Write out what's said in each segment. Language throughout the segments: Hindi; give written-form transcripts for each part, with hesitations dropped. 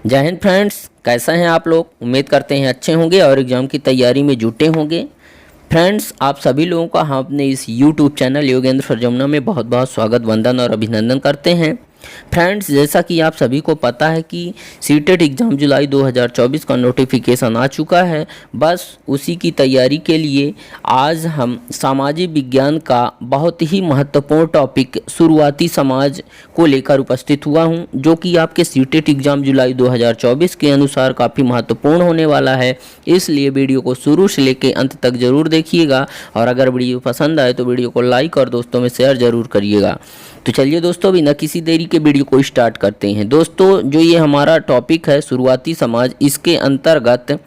जय हिंद फ्रेंड्स, कैसा हैं आप लोग। उम्मीद करते हैं अच्छे होंगे और एग्ज़ाम की तैयारी में जुटे होंगे। फ्रेंड्स, आप सभी लोगों का हम अपने इस YouTube channel Yogendra sir Jamuna में बहुत बहुत स्वागत, वंदन और अभिनंदन करते हैं। फ्रेंड्स, जैसा कि आप सभी को पता है कि सीटेट एग्ज़ाम जुलाई 2024 का नोटिफिकेशन आ चुका है। बस उसी की तैयारी के लिए आज हम सामाजिक विज्ञान का बहुत ही महत्वपूर्ण टॉपिक शुरुआती समाज को लेकर उपस्थित हुआ हूं, जो कि आपके सीटेट एग्ज़ाम जुलाई 2024 के अनुसार काफ़ी महत्वपूर्ण होने वाला है। इसलिए वीडियो को शुरू से लेकर अंत तक ज़रूर देखिएगा और अगर वीडियो पसंद आए तो वीडियो को लाइक और दोस्तों में शेयर ज़रूर करिएगा। तो चलिए दोस्तों, बिना किसी देरी के वीडियो को स्टार्ट करते हैं। दोस्तों, जो ये हमारा टॉपिक है शुरुआती समाज, इसके अंतर्गत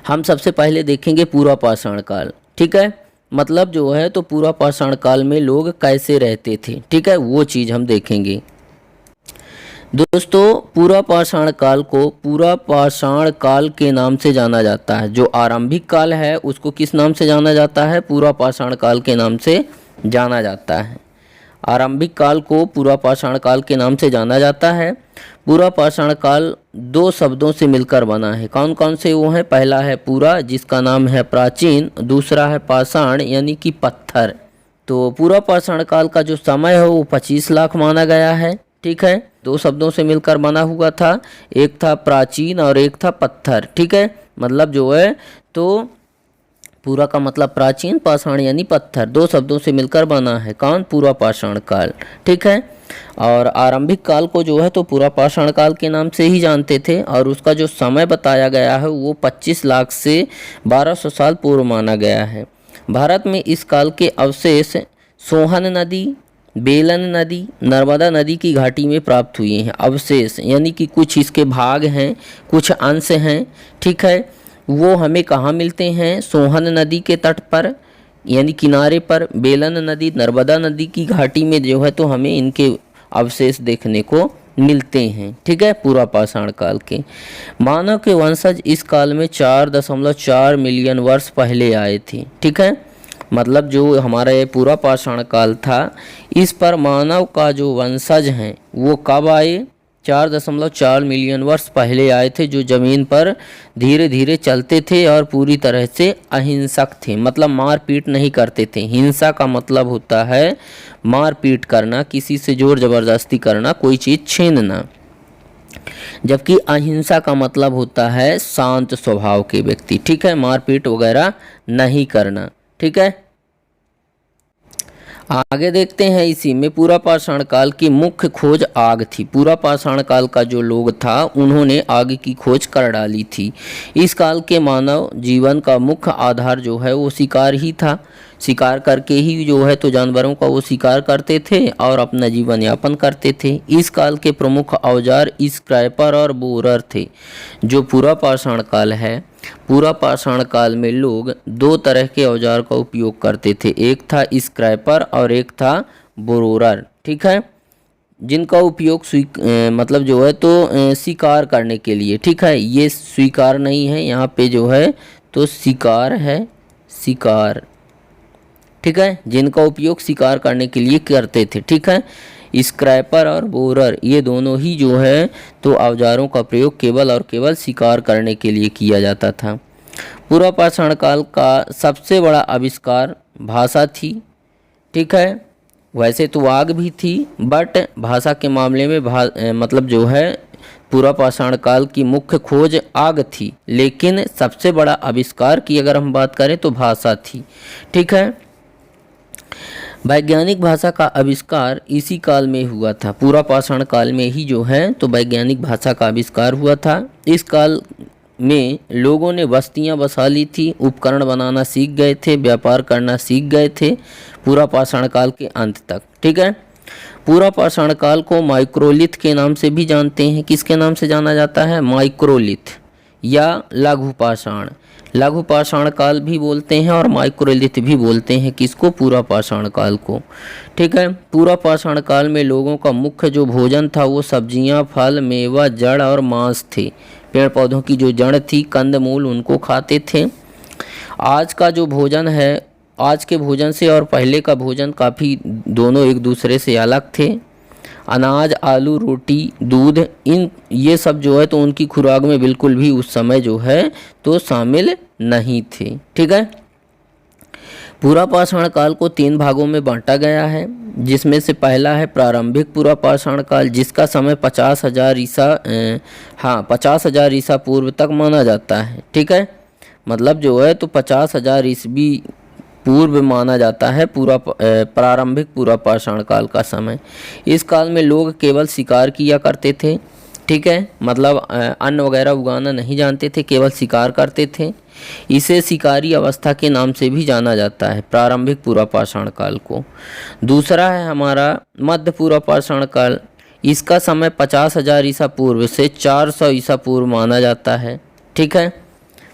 हम सबसे पहले देखेंगे पूरा पाषाण काल। ठीक है, मतलब जो है तो पूरा पाषाण काल में लोग कैसे रहते थे, ठीक है, वो चीज़ हम देखेंगे। दोस्तों, पूरा पाषाण काल को पूरा पाषाण काल के नाम से जाना जाता है। जो आरंभिक काल है उसको किस नाम से जाना जाता है? पूरा पाषाण काल के नाम से जाना जाता है। आरंभिक काल को पूरा पाषाण काल के नाम से जाना जाता है। पूरा पाषाण काल दो शब्दों से मिलकर बना है। कौन कौन से वो हैं? पहला है पूरा, जिसका नाम है प्राचीन। दूसरा है पाषाण, यानी कि पत्थर। तो पूरा पाषाण काल का जो समय है वो 25 लाख माना गया है। ठीक है, दो शब्दों से मिलकर बना हुआ था। एक था प्राचीन और एक था पत्थर। ठीक है, मतलब जो है तो पूरा का मतलब प्राचीन, पाषाण यानी पत्थर, दो शब्दों से मिलकर बना है। कौन? पूरा पाषाण काल। ठीक है, और आरंभिक काल को जो है तो पूरा पाषाण काल के नाम से ही जानते थे और उसका जो समय बताया गया है वो 25 लाख से 1200 साल पूर्व माना गया है। भारत में इस काल के अवशेष सोहन नदी, बेलन नदी, नर्मदा नदी की घाटी में प्राप्त हुए हैं। अवशेष यानी कि कुछ इसके भाग हैं, कुछ अंश हैं। ठीक है, वो हमें कहाँ मिलते हैं? सोहन नदी के तट पर यानी किनारे पर, बेलन नदी, नर्मदा नदी की घाटी में जो है तो हमें इनके अवशेष देखने को मिलते हैं। ठीक है, पूरा पाषाण काल के। मानव के वंशज इस काल में 4.4 मिलियन वर्ष पहले आए थे। ठीक है, मतलब जो हमारा ये पूरा पाषाण काल था, इस पर मानव का जो वंशज हैं वो कब आए? 4.4 मिलियन वर्ष पहले आए थे, जो ज़मीन पर धीरे धीरे चलते थे और पूरी तरह से अहिंसक थे। मतलब मारपीट नहीं करते थे। हिंसा का मतलब होता है मारपीट करना, किसी से जोर ज़बरदस्ती करना, कोई चीज़ छीनना। जबकि अहिंसा का मतलब होता है शांत स्वभाव के व्यक्ति। ठीक है, मारपीट वगैरह नहीं करना। ठीक है, आगे देखते हैं। इसी में पूरा पाषाण काल की मुख्य खोज आग थी। पूरा पाषाण काल का जो लोग था उन्होंने आग की खोज कर डाली थी। इस काल के मानव जीवन का मुख्य आधार जो है वो शिकार ही था। शिकार करके ही जो है तो जानवरों का वो शिकार करते थे और अपना जीवन यापन करते थे। इस काल के प्रमुख औजार स्क्रैपर और बोरर थे। जो पूरा पाषाण काल है, पूरा पाषाण काल में लोग दो तरह के औजार का उपयोग करते थे। एक था स्क्रैपर और एक था बोरोर। ठीक है, जिनका उपयोग मतलब जो है तो शिकार करने के लिए। ठीक है, ये स्वीकार नहीं है, यहाँ पे जो है तो शिकार है, शिकार। ठीक है, जिनका उपयोग शिकार करने के लिए करते थे। ठीक है, स्क्रैपर और बोरर ये दोनों ही जो है तो औजारों का प्रयोग केवल और केवल शिकार करने के लिए किया जाता था। पूरा पाषाण काल का सबसे बड़ा आविष्कार भाषा थी। ठीक है, वैसे तो आग भी थी बट भाषा के मामले में मतलब जो है पूरा पाषाण काल की मुख्य खोज आग थी, लेकिन सबसे बड़ा आविष्कार की अगर हम बात करें तो भाषा थी। ठीक है, वैज्ञानिक भाषा का आविष्कार इसी काल में हुआ था। पूरा पाषाण काल में ही जो है तो वैज्ञानिक भाषा का आविष्कार हुआ था। इस काल में लोगों ने बस्तियां बसा ली थी, उपकरण बनाना सीख गए थे, व्यापार करना सीख गए थे पूरा पाषाण काल के अंत तक। ठीक है, पूरा पाषाण काल को माइक्रोलिथ के नाम से भी जानते हैं। किसके नाम से जाना जाता है? माइक्रोलिथ या लघु पाषाण। लघु पाषाण काल भी बोलते हैं और माइक्रोलिथ भी बोलते हैं। किसको? पूरा पाषाण काल को। ठीक है, पूरा पाषाण काल में लोगों का मुख्य जो भोजन था वो सब्जियां, फल, मेवा, जड़ और मांस थे। पेड़ पौधों की जो जड़ थी, कंदमूल, उनको खाते थे। आज का जो भोजन है, आज के भोजन से और पहले का भोजन काफ़ी दोनों एक दूसरे से अलग थे। अनाज, आलू, रोटी, दूध, इन ये सब जो है तो उनकी खुराक में बिल्कुल भी उस समय जो है तो शामिल नहीं थे। ठीक है। पूरा पाषाण काल को 3 भागों में बांटा गया है, जिसमें से पहला है प्रारंभिक पूरा पाषाण काल, जिसका समय 50,000 ईसा पूर्व तक माना जाता है। ठीक है, मतलब जो है तो 50,000 ईस्वी पूर्व माना जाता है प्रारंभिक पूरा पाषाण काल का समय। इस काल में लोग केवल शिकार किया करते थे। ठीक है, मतलब अन्न वगैरह उगाना नहीं जानते थे, केवल शिकार करते थे। इसे शिकारी अवस्था के नाम से भी जाना जाता है प्रारंभिक पूरा पाषाण काल को। दूसरा है हमारा मध्य पूरा पाषाण काल। इसका समय 50,000 ईसा पूर्व से 400 ईसा पूर्व माना जाता है। ठीक है,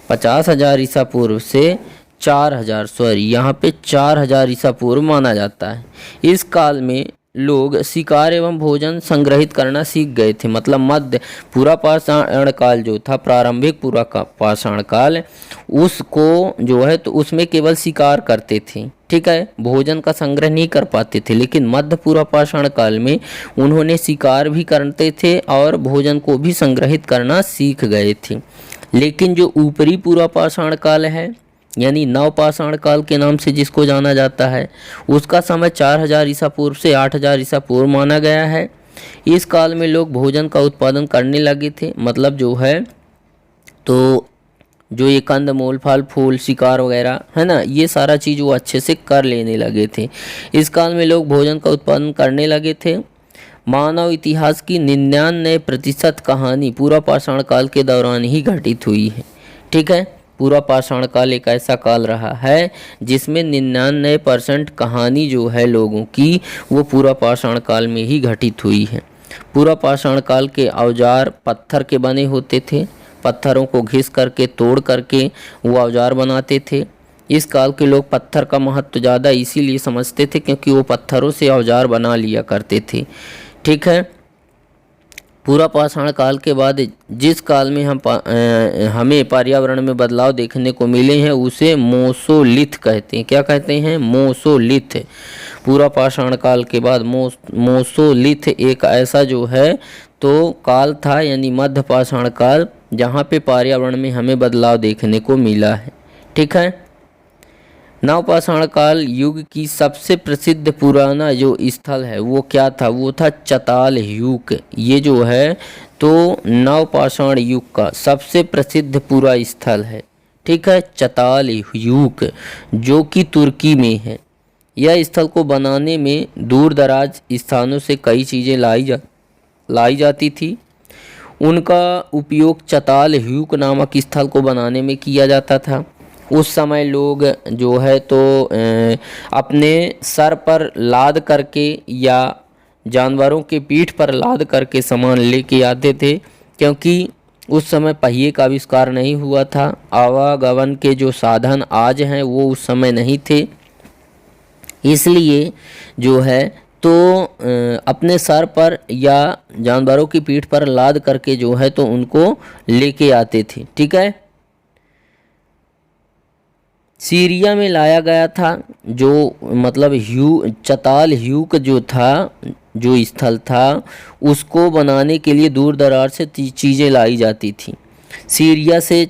50,000 ईसा पूर्व से 4,000 ईसा पूर्व माना जाता है। इस काल में लोग शिकार एवं भोजन संग्रहित करना सीख गए थे। मतलब मध्य पूरा पाषाण काल जो था, प्रारंभिक पूरा पाषाण काल, उसको जो है तो उसमें केवल शिकार करते थे। ठीक है, भोजन का संग्रह नहीं कर पाते थे। लेकिन मध्य पूरा पाषाण काल में उन्होंने शिकार भी करते थे और भोजन को भी संग्रहित करना सीख गए थे। लेकिन जो ऊपरी पूरा पाषाण काल है, यानी नवपाषाण काल के नाम से जिसको जाना जाता है, उसका समय 4,000 ईसा पूर्व से 8,000 ईसा पूर्व माना गया है। इस काल में लोग भोजन का उत्पादन करने लगे थे। मतलब जो है तो जो ये कंदमूल, फल फूल, शिकार वगैरह है ना, ये सारा चीज़ वो अच्छे से कर लेने लगे थे। इस काल में लोग भोजन का उत्पादन करने लगे थे। मानव इतिहास की 99% कहानी पूरा पाषाण काल के दौरान ही घटित हुई है। ठीक है, पूरा पाषाण काल एक ऐसा काल रहा है जिसमें 99% कहानी जो है लोगों की वो पूरा पाषाण काल में ही घटित हुई है। पूरा पाषाण काल के औजार पत्थर के बने होते थे। पत्थरों को घिस करके, तोड़ करके वो औजार बनाते थे। इस काल के लोग पत्थर का महत्व ज़्यादा इसीलिए समझते थे क्योंकि वो पत्थरों से औजार बना लिया करते थे। ठीक है, पूरा पाषाण काल के बाद जिस काल में हमें पर्यावरण में बदलाव देखने को मिले हैं उसे मोसोलिथ कहते हैं। क्या कहते हैं? मोसोलिथ। पूरा पाषाण काल के बाद मोसोलिथ एक ऐसा जो है तो काल था, यानी मध्य पाषाण काल, जहाँ पे पर्यावरण में हमें बदलाव देखने को मिला है। ठीक है, नवपाषाण काल युग की सबसे प्रसिद्ध पुराना जो स्थल है वो क्या था? वो था चताल यूक। ये जो है तो नवपाषाण युग का सबसे प्रसिद्ध पूरा स्थल है। ठीक है, चताल यूक, जो कि तुर्की में है। यह स्थल को बनाने में दूर दराज स्थानों से कई चीज़ें लाई जाती थी। उनका उपयोग चताल यूक नामक स्थल को बनाने में किया जाता था। उस समय लोग जो है तो अपने सर पर लाद करके या जानवरों के पीठ पर लाद करके सामान लेके आते थे, क्योंकि उस समय पहिए का आविष्कार नहीं हुआ था। आवागमन के जो साधन आज हैं वो उस समय नहीं थे। इसलिए जो है तो अपने सर पर या जानवरों की पीठ पर लाद करके जो है तो उनको लेके आते थे। ठीक है, सीरिया में लाया गया था जो मतलब चताल यूक जो था, जो स्थल था, उसको बनाने के लिए दूर दराज से चीज़ें लाई जाती थी। सीरिया से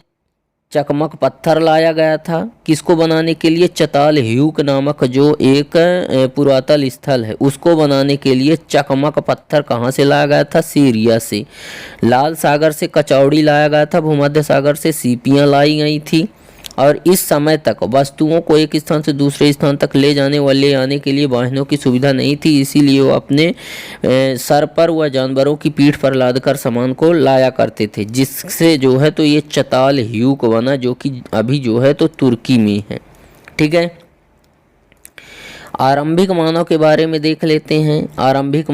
चकमक पत्थर लाया गया था। किसको बनाने के लिए? चताल यूक नामक जो एक पुरातन स्थल है उसको बनाने के लिए चकमक पत्थर कहाँ से लाया गया था? सीरिया से। लाल सागर से कचौड़ी लाया गया था। भूमध्य सागर से सीपियाँ लाई गई थी। और इस समय तक वस्तुओं को एक स्थान से दूसरे स्थान तक ले जाने व ले आने के लिए वाहनों की सुविधा नहीं थी, इसीलिए वो अपने सर पर व जानवरों की पीठ पर लादकर सामान को लाया करते थे, जिससे जो है तो ये चताल यूक बना, जो कि अभी जो है तो तुर्की में है। ठीक है, आरंभिक मानव के बारे में देख लेते हैं। आरंभिक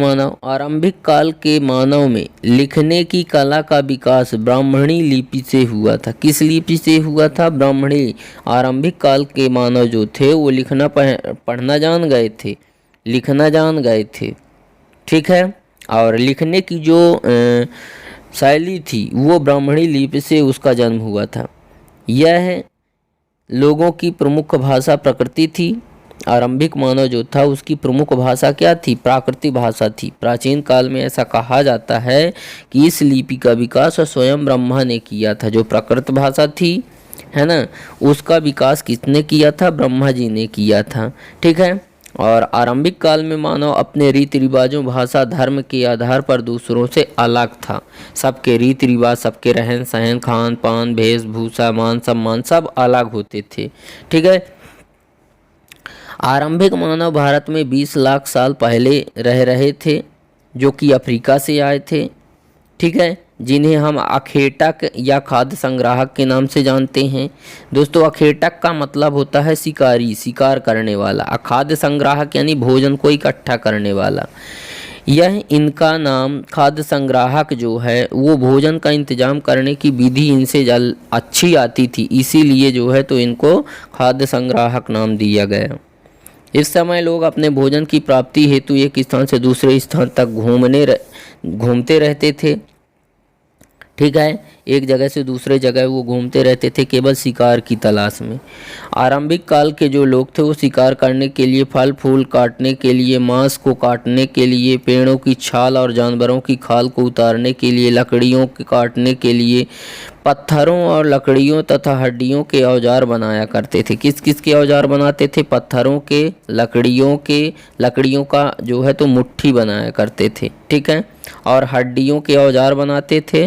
काल के मानव में लिखने की कला का विकास ब्राह्मणी लिपि से हुआ था। किस लिपि से हुआ था? ब्राह्मणी। आरंभिक काल के मानव जो थे वो लिखना पढ़ना जान गए थे, लिखना जान गए थे। ठीक है, और लिखने की जो शैली थी वो ब्राह्मणी लिपि से उसका जन्म हुआ था। यह लोगों की प्रमुख भाषा प्रकृति थी। आरंभिक मानव जो था उसकी प्रमुख भाषा क्या थी? प्राकृतिक भाषा थी। प्राचीन काल में ऐसा कहा जाता है कि इस लिपि का विकास स्वयं ब्रह्मा ने किया था। जो प्राकृत भाषा थी, है ना, उसका विकास किसने किया था? ब्रह्मा जी ने किया था। ठीक है। और आरंभिक काल में मानव अपने रीति रिवाजों, भाषा, धर्म के आधार पर दूसरों से अलग था। सबके रीति रिवाज, सबके रहन सहन, खान पान, वेशभूषा, मान सम्मान सब अलग होते थे। ठीक है। आरंभिक मानव भारत में 20 लाख साल पहले रह रहे थे, जो कि अफ्रीका से आए थे। ठीक है, जिन्हें हम अखेटक या खाद्य संग्राहक के नाम से जानते हैं। दोस्तों, अखेटक का मतलब होता है शिकारी, शिकार करने वाला। अखाद्य संग्राहक यानी भोजन को इकट्ठा करने वाला। यह इनका नाम खाद्य संग्राहक जो है वो भोजन का इंतजाम करने की विधि इनसे अच्छी आती थी, इसीलिए जो है तो इनको खाद्य संग्राहक नाम दिया गया। इस समय लोग अपने भोजन की प्राप्ति हेतु एक स्थान से दूसरे स्थान तक घूमते रहते थे। ठीक है, एक जगह से दूसरे जगह वो घूमते रहते थे केवल शिकार की तलाश में। आरंभिक काल के जो लोग थे वो शिकार करने के लिए, फल फूल काटने के लिए, मांस को काटने के लिए, पेड़ों की छाल और जानवरों की खाल को उतारने के लिए, लकड़ियों के काटने के लिए, पत्थरों और लकड़ियों तथा हड्डियों के औजार बनाया करते थे। किस किस के औजार बनाते थे? पत्थरों के, लकड़ियों का जो है तो मुट्ठी बनाया करते थे। ठीक है, और हड्डियों के औजार बनाते थे।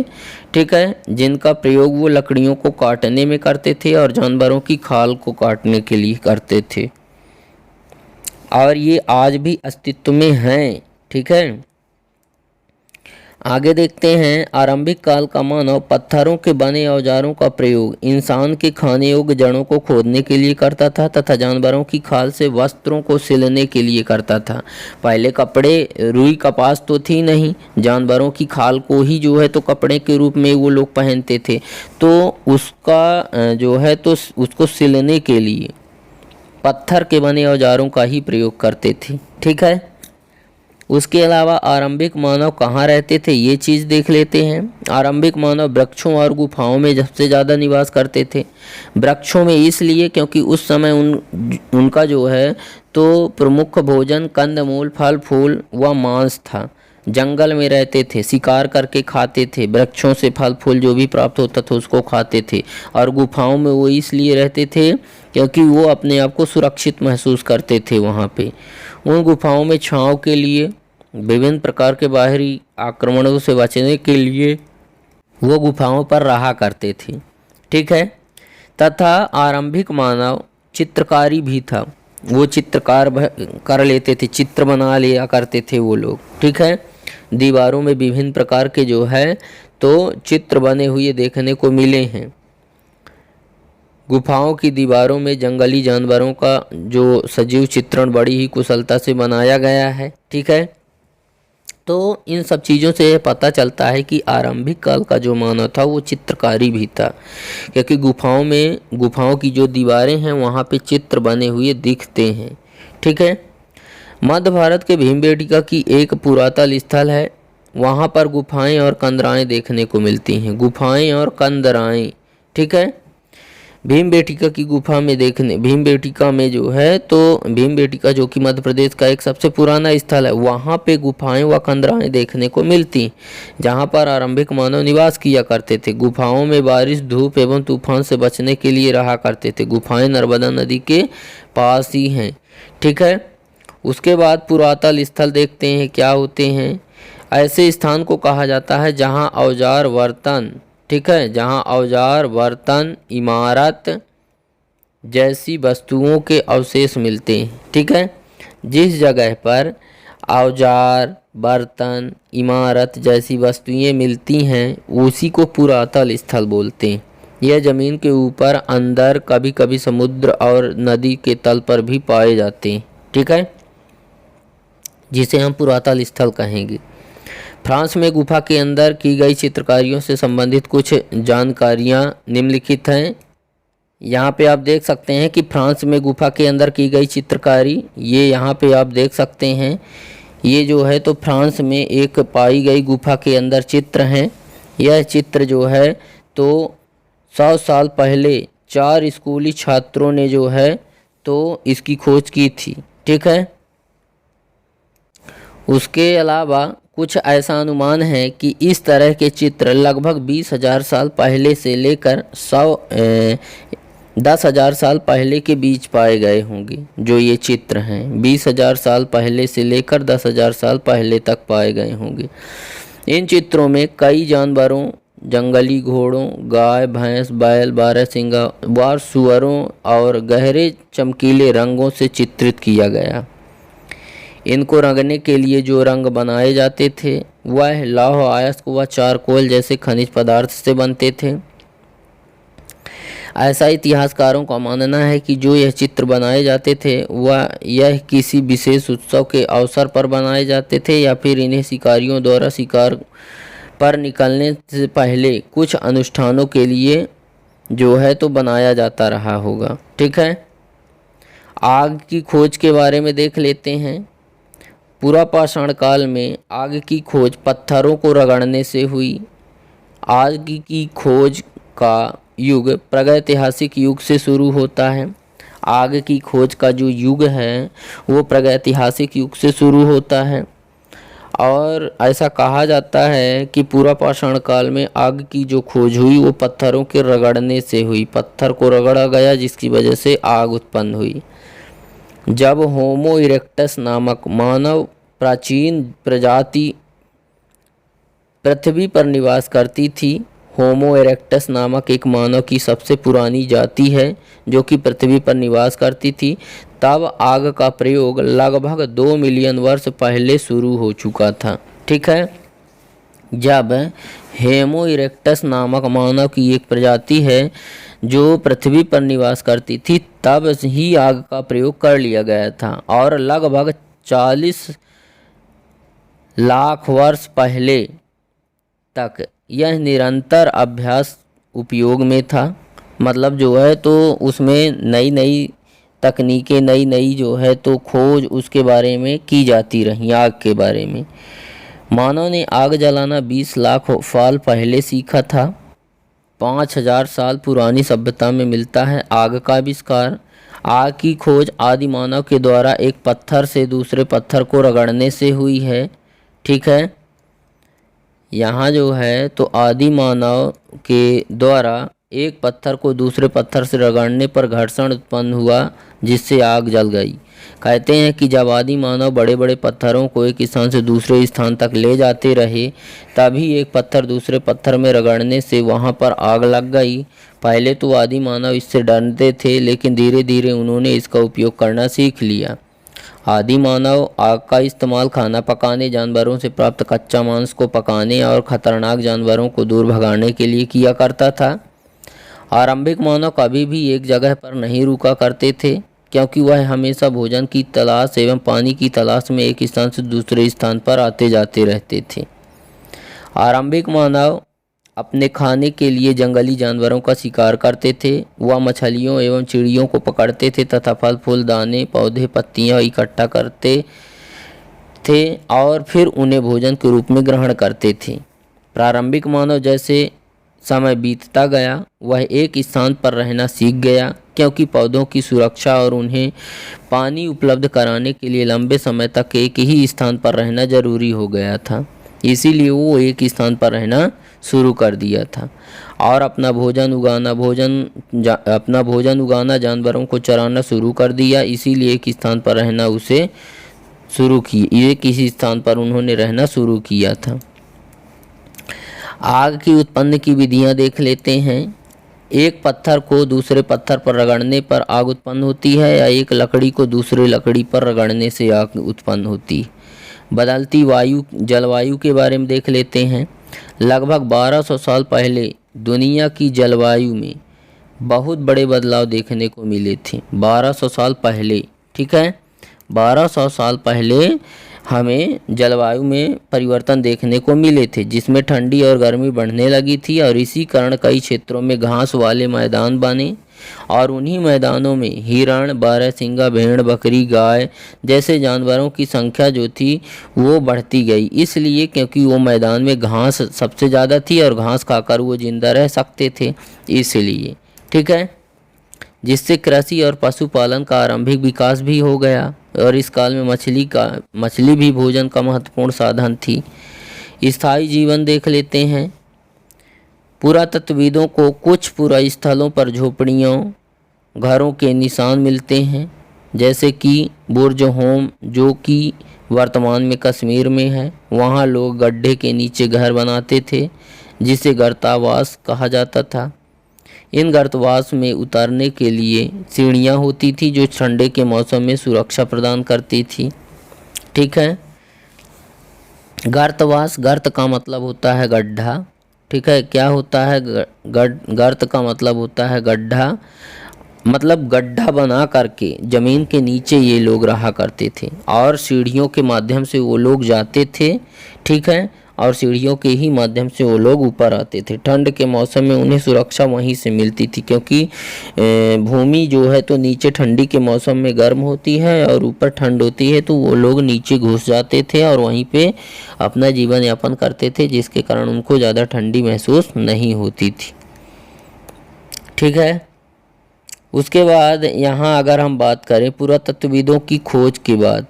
ठीक है, जिनका प्रयोग वो लकड़ियों को काटने में करते थे और जानवरों की खाल को काटने के लिए करते थे, और ये आज भी अस्तित्व में हैं। ठीक है, आगे देखते हैं। आरंभिक काल का मानव पत्थरों के बने औजारों का प्रयोग इंसान के खाने योग्य जड़ों को खोदने के लिए करता था तथा जानवरों की खाल से वस्त्रों को सिलने के लिए करता था। पहले कपड़े, रुई कपास तो थी नहीं, जानवरों की खाल को ही जो है तो कपड़े के रूप में वो लोग पहनते थे, तो उसका जो है तो उसको सिलने के लिए पत्थर के बने औजारों का ही प्रयोग करते थे। ठीक है, उसके अलावा आरंभिक मानव कहाँ रहते थे ये चीज़ देख लेते हैं। आरंभिक मानव वृक्षों और गुफाओं में सबसे ज़्यादा निवास करते थे। वृक्षों में इसलिए क्योंकि उस समय उनका जो है तो प्रमुख भोजन कंदमूल, फल फूल व मांस था। जंगल में रहते थे, शिकार करके खाते थे, वृक्षों से फल फूल जो भी प्राप्त होता था उसको खाते थे। और गुफाओं में वो इसलिए रहते थे क्योंकि वो अपने आप को सुरक्षित महसूस करते थे। वहाँ पे उन गुफाओं में छांव के लिए, विभिन्न प्रकार के बाहरी आक्रमणों से बचने के लिए वो गुफाओं पर रहा करते थे। ठीक है, तथा आरंभिक मानव चित्रकारी भी था। वो चित्रकार कर लेते थे, चित्र बना लिया करते थे वो लोग। ठीक है, दीवारों में विभिन्न प्रकार के जो है तो चित्र बने हुए देखने को मिले हैं। गुफाओं की दीवारों में जंगली जानवरों का जो सजीव चित्रण बड़ी ही कुशलता से बनाया गया है। ठीक है, तो इन सब चीज़ों से पता चलता है कि आरंभिक काल का जो मानव था वो चित्रकारी भी था, क्योंकि गुफाओं की जो दीवारें हैं वहाँ पे चित्र बने हुए दिखते हैं। ठीक है, मध्य भारत के भीमबेटका की एक पुरातन स्थल है, वहाँ पर गुफाएं और कंदराएं देखने को मिलती हैं। गुफाएं और कंदराएं, ठीक है, भीमबेटका की गुफा में भीमबेटका में जो है तो भीमबेटका जो कि मध्य प्रदेश का एक सबसे पुराना स्थल है, वहाँ पे गुफाएं व कंदराएं देखने को मिलती, जहाँ पर आरंभिक मानव निवास किया करते थे। गुफाओं में बारिश, धूप एवं तूफान से बचने के लिए रहा करते थे। गुफाएं नर्मदा नदी के पास ही हैं। ठीक है, उसके बाद पुरातन स्थल देखते हैं क्या होते हैं। ऐसे स्थान को कहा जाता है जहाँ औजार, बर्तन, ठीक है, जहाँ औजार, बर्तन, इमारत जैसी वस्तुओं के अवशेष मिलते हैं। ठीक है, जिस जगह पर औजार, बर्तन, इमारत जैसी वस्तुएं मिलती हैं उसी को पुरातन स्थल बोलते हैं। यह ज़मीन के ऊपर, अंदर, कभी कभी समुद्र और नदी के तल पर भी पाए जाते हैं। ठीक है, जिसे हम पुरातन स्थल कहेंगे। फ्रांस में गुफा के अंदर की गई चित्रकारियों से संबंधित कुछ जानकारियाँ निम्नलिखित हैं। यहाँ पे आप देख सकते हैं कि फ्रांस में गुफा के अंदर की गई चित्रकारी, ये यहाँ पे आप देख सकते हैं। ये जो है तो फ्रांस में एक पाई गई गुफा के अंदर चित्र हैं। यह चित्र जो है तो 100 साल पहले 4 स्कूली छात्रों ने जो है तो तो इसकी खोज की थी। ठीक है। उसके अलावा कुछ ऐसा अनुमान है कि इस तरह के चित्र लगभग 20,000 साल पहले से लेकर 10,000 साल पहले के बीच पाए गए होंगे। जो ये चित्र हैं 20,000 साल पहले से लेकर 10,000 साल पहले तक पाए गए होंगे। इन चित्रों में कई जानवरों, जंगली घोड़ों, गाय, भैंस, बैल, बारहसिंगा व सुअरों और गहरे चमकीले रंगों से चित्रित किया गया। इनको रंगने के लिए जो रंग बनाए जाते थे वह लौह अयस्क व चारकोल जैसे खनिज पदार्थ से बनते थे। ऐसा इतिहासकारों का मानना है कि जो यह चित्र बनाए जाते थे वह यह किसी विशेष उत्सव के अवसर पर बनाए जाते थे या फिर इन्हें शिकारियों द्वारा शिकार पर निकलने से पहले कुछ अनुष्ठानों के लिए जो है तो बनाया जाता रहा होगा। ठीक है। आग की खोज के बारे में देख लेते हैं। पुरापाषाण काल में आग की खोज पत्थरों को रगड़ने से हुई। आग की खोज का युग प्रागैतिहासिक युग से शुरू होता है। आग की खोज का जो युग है वो प्रागैतिहासिक युग से शुरू होता है और ऐसा कहा जाता है कि पुरापाषाण काल में आग की जो खोज हुई वो पत्थरों के रगड़ने से हुई। पत्थर को रगड़ा गया जिसकी वजह से आग उत्पन्न हुई। जब होमो इरेक्टस नामक मानव प्राचीन प्रजाति पृथ्वी पर निवास करती थी, होमो इरेक्टस नामक एक मानव की सबसे पुरानी जाति है जो कि पृथ्वी पर निवास करती थी, तब आग का प्रयोग लगभग 2 मिलियन वर्ष पहले शुरू हो चुका था। ठीक है। जब होमो इरेक्टस नामक मानव की एक प्रजाति है जो पृथ्वी पर निवास करती थी तब ही आग का प्रयोग कर लिया गया था और लगभग 40 लाख वर्ष पहले तक यह निरंतर अभ्यास उपयोग में था। मतलब जो है तो उसमें नई नई तकनीकें, नई नई जो है तो खोज उसके बारे में की जाती रही। आग के बारे में मानव ने आग जलाना 20 लाख साल पहले सीखा था। 5,000 साल पुरानी सभ्यता में मिलता है आग का आविष्कार। आग की खोज आदि मानव के द्वारा एक पत्थर से दूसरे पत्थर को रगड़ने से हुई है। ठीक है। यहाँ जो है तो आदि मानव के द्वारा एक पत्थर को दूसरे पत्थर से रगड़ने पर घर्षण उत्पन्न हुआ जिससे आग जल गई। कहते हैं कि जब आदि मानव बड़े बड़े पत्थरों को एक स्थान से दूसरे स्थान तक ले जाते रहे तभी एक पत्थर दूसरे पत्थर में रगड़ने से वहाँ पर आग लग गई। पहले तो आदि मानव इससे डरते थे लेकिन धीरे धीरे उन्होंने इसका उपयोग करना सीख लिया। आदि मानव आग का इस्तेमाल खाना पकाने, जानवरों से प्राप्त कच्चा मांस को पकाने और खतरनाक जानवरों को दूर भगाने के लिए किया करता था। आरंभिक मानव कभी भी एक जगह पर नहीं रुका करते थे क्योंकि वह हमेशा भोजन की तलाश एवं पानी की तलाश में एक स्थान से दूसरे स्थान पर आते जाते रहते थे। आरंभिक मानव अपने खाने के लिए जंगली जानवरों का शिकार करते थे। वह मछलियों एवं चिड़ियों को पकड़ते थे तथा फल फूल, दाने, पौधे, पत्तियां इकट्ठा करते थे और फिर उन्हें भोजन के रूप में ग्रहण करते थे। प्रारंभिक मानव जैसे समय बीतता गया वह एक स्थान पर रहना सीख गया क्योंकि पौधों की सुरक्षा और उन्हें पानी उपलब्ध कराने के लिए लंबे समय तक एक ही स्थान पर रहना जरूरी हो गया था। इसीलिए वो एक स्थान पर रहना शुरू कर दिया था और अपना भोजन उगाना, जानवरों को चराना शुरू कर दिया। इसीलिए एक स्थान पर रहना उसे शुरू किया, एक किसी स्थान पर उन्होंने रहना शुरू किया था। आग की उत्पन्न की विधियां देख लेते हैं। एक पत्थर को दूसरे पत्थर पर रगड़ने पर आग उत्पन्न होती है या एक लकड़ी को दूसरे लकड़ी पर रगड़ने से आग उत्पन्न होती है। बदलती जलवायु के बारे में देख लेते हैं। लगभग 1200 साल पहले दुनिया की जलवायु में बहुत बड़े बदलाव देखने को मिले थे। 1200 साल पहले, ठीक है, 1200 साल पहले हमें जलवायु में परिवर्तन देखने को मिले थे जिसमें ठंडी और गर्मी बढ़ने लगी थी और इसी कारण कई क्षेत्रों में घास वाले मैदान बने और उन्हीं मैदानों में हिरण, बारहसिंगा, भेड़, बकरी, गाय जैसे जानवरों की संख्या जो थी वो बढ़ती गई, इसलिए क्योंकि वो मैदान में घास सबसे ज़्यादा थी और घास खाकर वो जिंदा रह सकते थे, इसलिए। ठीक है। जिससे कृषि और पशुपालन का आरंभिक विकास भी हो गया। और इस काल में मछली भी भोजन का महत्वपूर्ण साधन थी। स्थायी जीवन देख लेते हैं। पुरातत्वविदों को कुछ पुरास्थलों पर झोपड़ियों, घरों के निशान मिलते हैं, जैसे कि बुर्ज होम जो कि वर्तमान में कश्मीर में है। वहाँ लोग गड्ढे के नीचे घर बनाते थे, जिसे गर्तावास कहा जाता था। इन गर्तवास में उतरने के लिए सीढ़ियाँ होती थी जो ठंडे के मौसम में सुरक्षा प्रदान करती थी। ठीक है। गर्तवास, गर्त का मतलब होता है गड्ढा। ठीक है। क्या होता है गर्त का मतलब होता है गड्ढा, मतलब गड्ढा बना करके ज़मीन के नीचे ये लोग रहा करते थे और सीढ़ियों के माध्यम से वो लोग जाते थे। ठीक है। और सीढ़ियों के ही माध्यम से वो लोग ऊपर आते थे। ठंड के मौसम में उन्हें सुरक्षा वहीं से मिलती थी, क्योंकि भूमि जो है तो नीचे ठंडी के मौसम में गर्म होती है और ऊपर ठंड होती है, तो वो लोग नीचे घुस जाते थे और वहीं पे अपना जीवन यापन करते थे, जिसके कारण उनको ज़्यादा ठंडी महसूस नहीं होती थी। ठीक है। उसके बाद यहाँ अगर हम बात करें पुरातत्वविदों की खोज के बाद,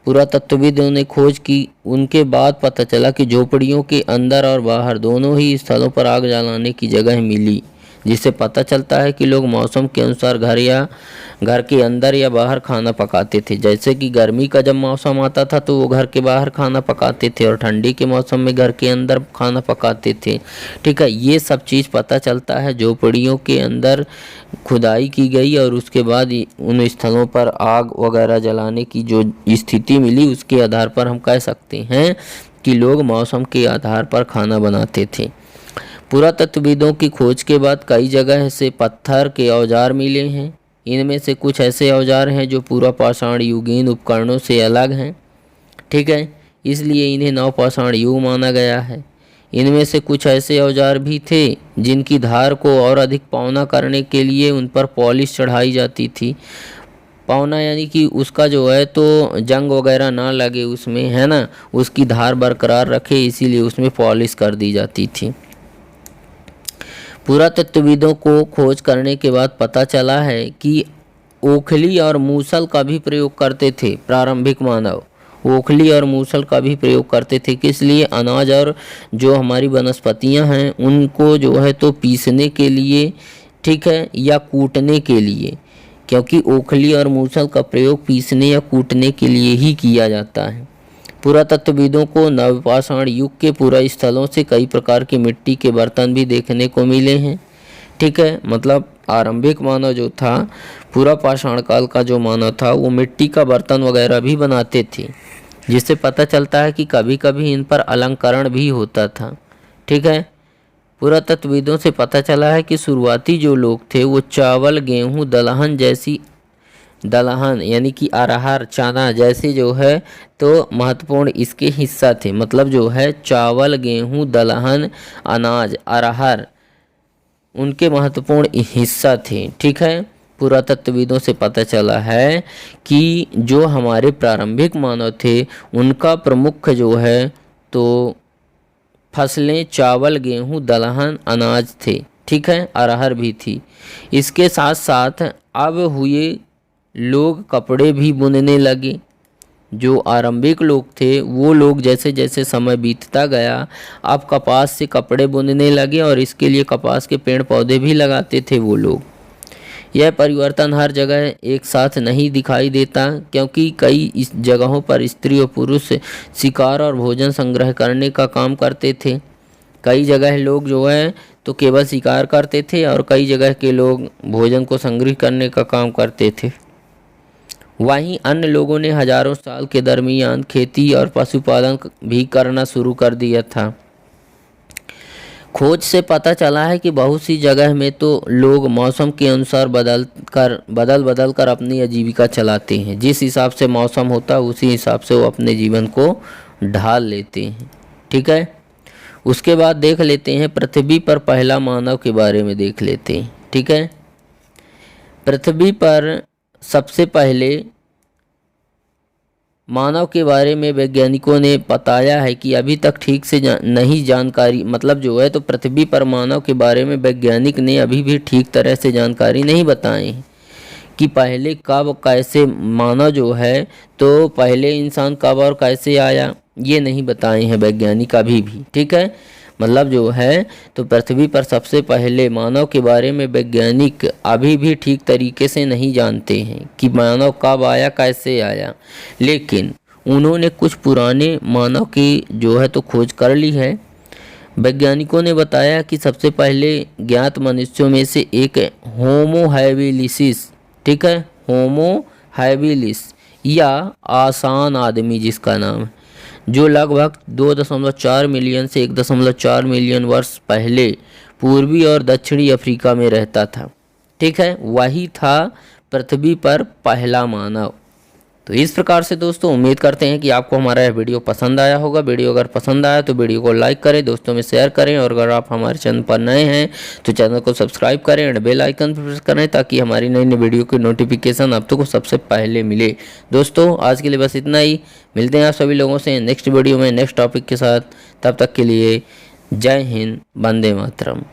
पुरातत्वविदों ने खोज की, उनके बाद पता चला कि झोपड़ियों के अंदर और बाहर दोनों ही स्थलों पर आग जलाने की जगह मिली, जिससे पता चलता है कि लोग मौसम के अनुसार घर के अंदर या बाहर खाना पकाते थे। जैसे कि गर्मी का जब मौसम आता था तो वो घर के बाहर खाना पकाते थे और ठंडी के मौसम में घर के अंदर खाना पकाते थे। ठीक है। ये सब चीज़ पता चलता है। झोपड़ियों के अंदर खुदाई की गई और उसके बाद उन स्थलों पर आग वगैरह जलाने की जो स्थिति मिली, उसके आधार पर हम कह सकते हैं कि लोग मौसम के आधार पर खाना बनाते थे। पुरातत्वविदों की खोज के बाद कई जगह से पत्थर के औजार मिले हैं। इनमें से कुछ ऐसे औजार हैं जो पूरा पाषाण युगीन उपकरणों से अलग हैं। ठीक है। इसलिए इन्हें नवपाषाण युग माना गया है। इनमें से कुछ ऐसे औजार भी थे जिनकी धार को और अधिक पौना करने के लिए उन पर पॉलिश चढ़ाई जाती थी। पौना यानी कि उसका जो है तो जंग वगैरह ना लगे उसमें, है ना, उसकी धार बरकरार रखे, इसीलिए उसमें पॉलिश कर दी जाती थी। पुरातत्वविदों को खोज करने के बाद पता चला है कि ओखली और मूसल का भी प्रयोग करते थे प्रारंभिक मानव। ओखली और मूसल का भी प्रयोग करते थे, किस लिए? अनाज और जो हमारी वनस्पतियां हैं उनको जो है तो पीसने के लिए, ठीक है, या कूटने के लिए, क्योंकि ओखली और मूसल का प्रयोग पीसने या कूटने के लिए ही किया जाता है। पुरातत्वविदों को नवपाषाण युग के पूरा स्थलों से कई प्रकार की मिट्टी के बर्तन भी देखने को मिले हैं। ठीक है। मतलब आरंभिक मानव जो था, पूरा पाषाण काल का जो मानव था, वो मिट्टी का बर्तन वगैरह भी बनाते थे, जिससे पता चलता है कि कभी कभी इन पर अलंकरण भी होता था। ठीक है। पुरातत्वविदों से पता चला है कि शुरुआती जो लोग थे वो चावल, गेहूँ, दलहन यानी कि अरहर, चना जैसे जो है तो महत्वपूर्ण इसके हिस्सा थे। मतलब जो है चावल, गेहूँ, दलहन, अनाज, अरहर उनके महत्वपूर्ण हिस्सा थे। ठीक है। पुरातत्वविदों से पता चला है कि जो हमारे प्रारंभिक मानव थे उनका प्रमुख जो है तो फसलें चावल, गेहूँ, दलहन, अनाज थे। ठीक है। अरहर भी थी। इसके साथ साथ अब हुए लोग कपड़े भी बुनने लगे। जो आरंभिक लोग थे वो लोग जैसे जैसे समय बीतता गया अब कपास से कपड़े बुनने लगे और इसके लिए कपास के पेड़ पौधे भी लगाते थे वो लोग। यह परिवर्तन हर जगह एक साथ नहीं दिखाई देता, क्योंकि कई इस जगहों पर स्त्री और पुरुष शिकार और भोजन संग्रह करने का काम करते थे। कई जगह लोग जो है तो केवल शिकार करते थे और कई जगह के लोग भोजन को संग्रह करने का काम करते थे। वहीं अन्य लोगों ने हजारों साल के दरमियान खेती और पशुपालन भी करना शुरू कर दिया था। खोज से पता चला है कि बहुत सी जगह में तो लोग मौसम के अनुसार बदल कर अपनी आजीविका चलाते हैं। जिस हिसाब से मौसम होता है उसी हिसाब से वो अपने जीवन को ढाल लेते हैं। ठीक है। उसके बाद देख लेते हैं पृथ्वी पर पहला मानव के बारे में देख लेते हैं। ठीक है। पृथ्वी पर सबसे पहले मानव के बारे में वैज्ञानिकों ने बताया है कि अभी तक ठीक से नहीं जानकारी, मतलब जो है तो पृथ्वी पर मानव के बारे में वैज्ञानिक ने अभी भी ठीक तरह से जानकारी नहीं बताए हैं। कि पहले कब कैसे मानव जो है, तो पहले इंसान कब और कैसे आया ये नहीं बताए हैं वैज्ञानिक अभी भी। ठीक है, मतलब जो है तो पृथ्वी पर सबसे पहले मानव के बारे में वैज्ञानिक अभी भी ठीक तरीके से नहीं जानते हैं कि मानव कब आया कैसे आया, लेकिन उन्होंने कुछ पुराने मानव की जो है तो खोज कर ली है। वैज्ञानिकों ने बताया कि सबसे पहले ज्ञात मनुष्यों में से एक होमो हैबिलिसिस, ठीक है, होमो हैबिलिस या आसान आदमी जिसका नाम है, जो लगभग 2.4 मिलियन से 1.4 मिलियन वर्ष पहले पूर्वी और दक्षिणी अफ्रीका में रहता था। ठीक है, वही था पृथ्वी पर पहला मानव। तो इस प्रकार से दोस्तों उम्मीद करते हैं कि आपको हमारा यह वीडियो पसंद आया होगा। वीडियो अगर पसंद आया तो वीडियो को लाइक करें, दोस्तों में शेयर करें, और अगर आप हमारे चैनल पर नए हैं तो चैनल को सब्सक्राइब करें और बेल आइकन पर प्रेस करें ताकि हमारी नई नई वीडियो की नोटिफिकेशन आप तक को सबसे पहले मिले। दोस्तों आज के लिए बस इतना ही, मिलते हैं आप सभी लोगों से नेक्स्ट वीडियो में नेक्स्ट टॉपिक के साथ। तब तक के लिए जय हिंद, वंदे मातरम।